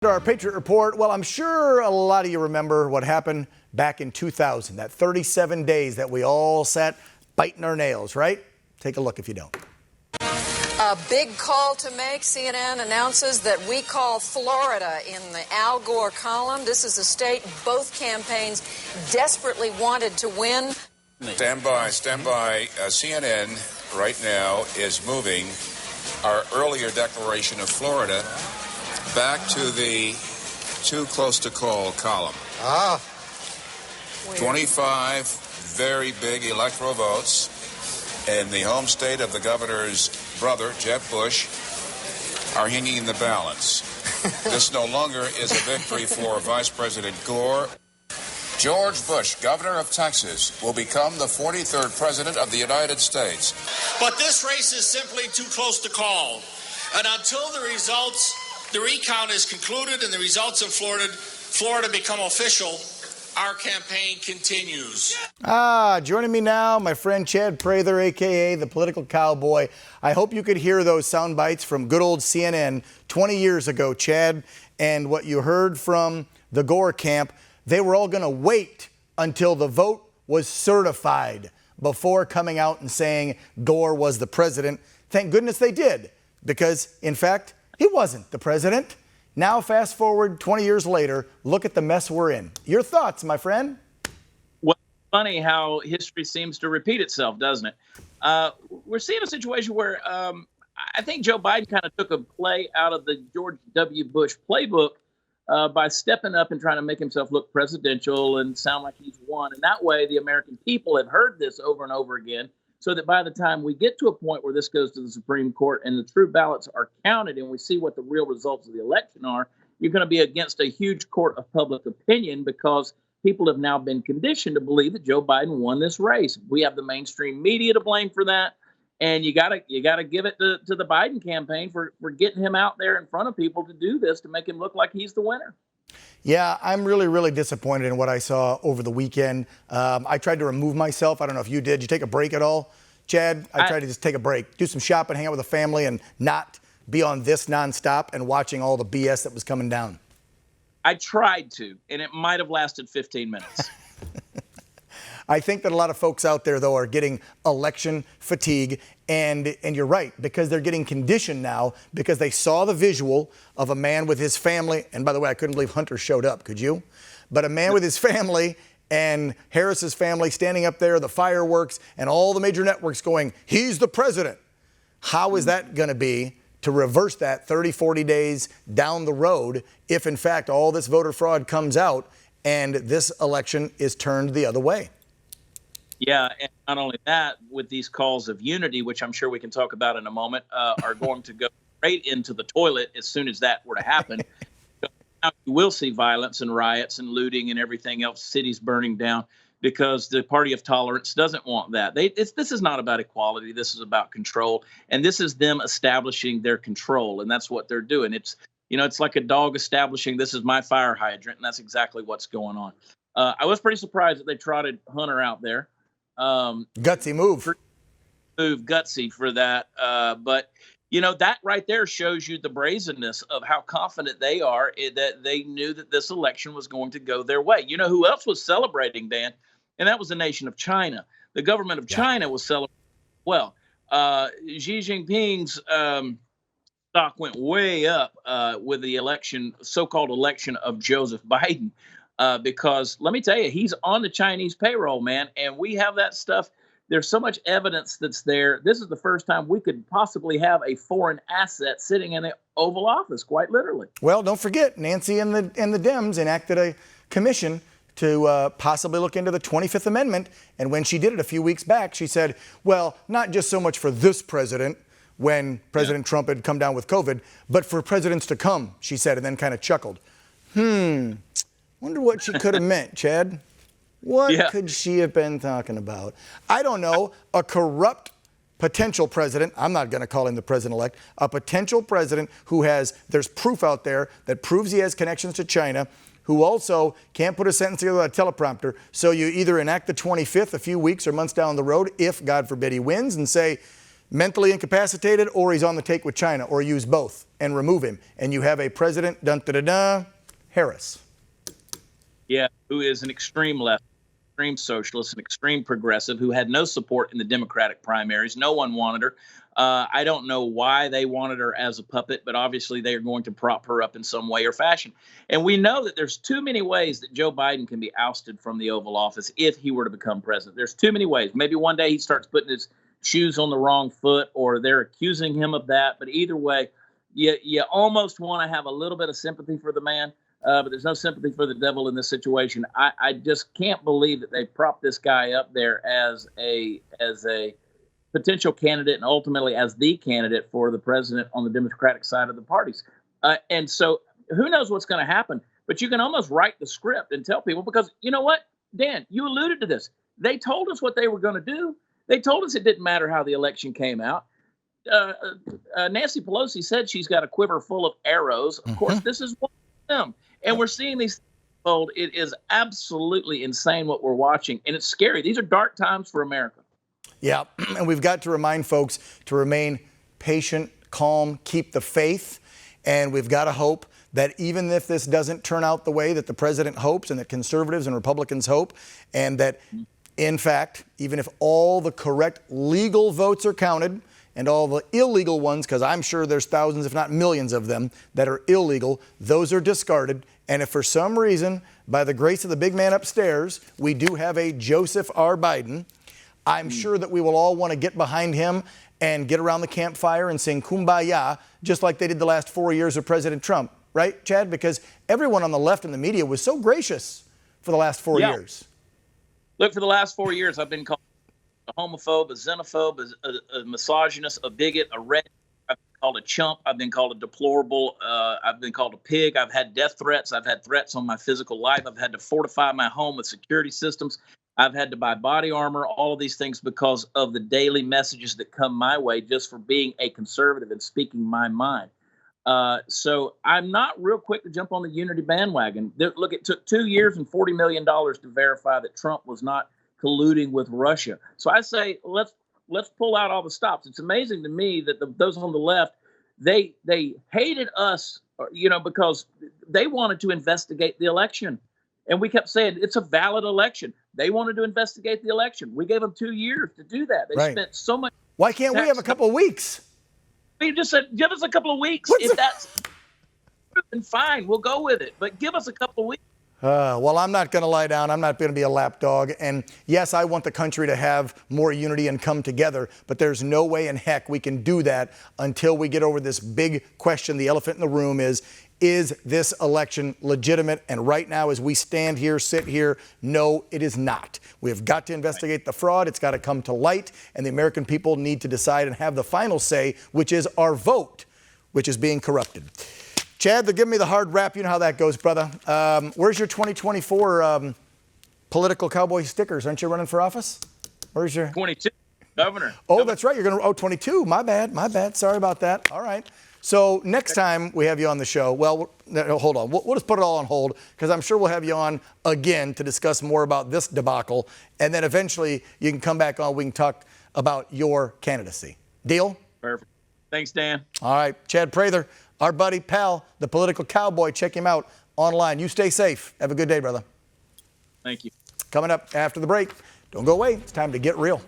Our Patriot Report. Well, I'm sure a lot of you remember what happened back in 2000, that 37 days that we all sat biting our nails, right? Take a look if you don't. A big call to make. CNN announces that we call Florida in the Al Gore column. This is a state both campaigns desperately wanted to win. Stand by. CNN right now is moving our earlier declaration of Florida back to the too close to call column. 25 very big electoral votes in the home state of the governor's brother, Jeb Bush, are hanging in the balance. This no longer is a victory for Vice President Gore. George Bush, governor of Texas, will become the 43rd president of the United States. But this race is simply too close to call. And until the recount is concluded and the results of Florida become official, our campaign continues. Joining me now, my friend Chad Prather, a.k.a. the political cowboy. I hope you could hear those sound bites from good old CNN 20 years ago, Chad, and what you heard from the Gore camp. They were all going to wait until the vote was certified before coming out and saying Gore was the president. Thank goodness they did, because, in fact, he wasn't the president. Now, fast forward 20 years later, look at the mess we're in. Your thoughts, my friend? Well, funny how history seems to repeat itself, doesn't it? We're seeing a situation where I think Joe Biden kind of took a play out of the George W. Bush playbook by stepping up and trying to make himself look presidential and sound like he's won. And that way, the American people have heard this over and over again, so that by the time we get to a point where this goes to the Supreme Court and the true ballots are counted and we see what the real results of the election are, you're going to be against a huge court of public opinion, because people have now been conditioned to believe that Joe Biden won this race. We have the mainstream media to blame for that. And you gotta give it to the Biden campaign for getting him out there in front of people to do this, to make him look like he's the winner. Yeah, I'm really, really disappointed in what I saw over the weekend. I tried to remove myself. I don't know if you did. Did you take a break at all, Chad? I tried to just take a break, do some shopping, hang out with the family, and not be on this nonstop and watching all the BS that was coming down. I tried to, and it might have lasted 15 minutes. I think that a lot of folks out there, though, are getting election fatigue, and you're right, because they're getting conditioned now, because they saw the visual of a man with his family. And by the way, I couldn't believe Hunter showed up, could you? But a man with his family and Harris's family standing up there, the fireworks, and all the major networks going, he's the president. How is that going to be to reverse that 30, 40 days down the road if, in fact, all this voter fraud comes out and this election is turned the other way? Yeah, and not only that, with these calls of unity, which I'm sure we can talk about in a moment, are going to go straight into the toilet as soon as that were to happen. Now you will see violence and riots and looting and everything else, cities burning down, because the party of tolerance doesn't want that. This is not about equality. This is about control, and this is them establishing their control, and that's what they're doing. It's like a dog establishing, this is my fire hydrant, and that's exactly what's going on. I was pretty surprised that they trotted Hunter out there. Gutsy move. Gutsy for that. But, that right there shows you the brazenness of how confident they are that they knew that this election was going to go their way. You know who else was celebrating, Dan? And that was the nation of China. The government of China was celebrating. Well, Xi Jinping's stock went way up with the so-called election of Joseph Biden. Because let me tell you, he's on the Chinese payroll, man, and we have that stuff. There's so much evidence that's there. This is the first time we could possibly have a foreign asset sitting in the Oval Office, quite literally. Well, don't forget, Nancy and the Dems enacted a commission to possibly look into the 25th Amendment. And when she did it a few weeks back, she said, well, not just so much for this president, when President Trump had come down with COVID, but for presidents to come, she said, and then kind of chuckled. Wonder what she could have meant, Chad. What could she have been talking about? I don't know. A corrupt potential president, I'm not going to call him the president-elect, a potential president who there's proof out there that proves he has connections to China, who also can't put a sentence together without a teleprompter. So you either enact the 25th a few weeks or months down the road, if, God forbid, he wins, and say, mentally incapacitated, or he's on the take with China, or use both and remove him. And you have a president, Harris. Yeah, who is an extreme left, extreme socialist, an extreme progressive, who had no support in the Democratic primaries. No one wanted her. I don't know why they wanted her as a puppet, but obviously they are going to prop her up in some way or fashion. And we know that there's too many ways that Joe Biden can be ousted from the Oval Office if he were to become president. There's too many ways. Maybe one day he starts putting his shoes on the wrong foot, or they're accusing him of that. But either way, you almost want to have a little bit of sympathy for the man, but there's no sympathy for the devil in this situation. I just can't believe that they propped this guy up there as a potential candidate and ultimately as the candidate for the president on the Democratic side of the parties. And so who knows what's going to happen, but you can almost write the script and tell people, because you know what, Dan, you alluded to this. They told us what they were going to do. They told us it didn't matter how the election came out. Nancy Pelosi said she's got a quiver full of arrows. Of course, this is one of them. And we're seeing these things unfold. It is absolutely insane what we're watching. And it's scary. These are dark times for America. Yeah, and we've got to remind folks to remain patient, calm, keep the faith, and we've got to hope that even if this doesn't turn out the way that the president hopes and that conservatives and Republicans hope, and that, in fact, even if all the correct legal votes are counted and all the illegal ones, because I'm sure there's thousands, if not millions of them, that are illegal, those are discarded. And if for some reason, by the grace of the big man upstairs, we do have a Joseph R. Biden, I'm sure that we will all want to get behind him and get around the campfire and sing Kumbaya, just like they did the last 4 years of President Trump. Right, Chad? Because everyone on the left and the media was so gracious for the last 4 years. Look, for the last 4 years, I've been called a homophobe, a xenophobe, a misogynist, a bigot, a red. I've been called a chump. I've been called a deplorable. I've been called a pig. I've had death threats. I've had threats on my physical life. I've had to fortify my home with security systems. I've had to buy body armor, all of these things because of the daily messages that come my way just for being a conservative and speaking my mind. So I'm not real quick to jump on the unity bandwagon. Look, it took 2 years and $40 million to verify that Trump was not colluding with Russia. So I say, let's pull out all the stops. It's amazing to me that those on the left, they hated us, because they wanted to investigate the election. And we kept saying it's a valid election. They wanted to investigate the election. We gave them 2 years to do that. They spent so much. Why can't we have a couple of weeks? We just said, give us a couple of weeks. If that's then fine, we'll go with it. But give us a couple of weeks. Well, I'm not going to lie down. I'm not going to be a lapdog. And yes, I want the country to have more unity and come together. But there's no way in heck we can do that until we get over this big question. The elephant in the room is this election legitimate? And right now, as we sit here, no, it is not. We have got to investigate the fraud. It's got to come to light. And the American people need to decide and have the final say, which is our vote, which is being corrupted. Chad, they're giving me the hard rap. You know how that goes, brother. Where's your 2024 political cowboy stickers? Aren't you running for office? Where's your 22 governor? Oh, that's right. You're going to 22. My bad. Sorry about that. All right. So next time we have you on the show, well, no, hold on. We'll just put it all on hold because I'm sure we'll have you on again to discuss more about this debacle. And then eventually you can come back on. We can talk about your candidacy. Deal? Perfect. Thanks, Dan. All right. Chad Prather, our buddy, pal, the political cowboy. Check him out online. You stay safe. Have a good day, brother. Thank you. Coming up after the break. Don't go away. It's time to get real.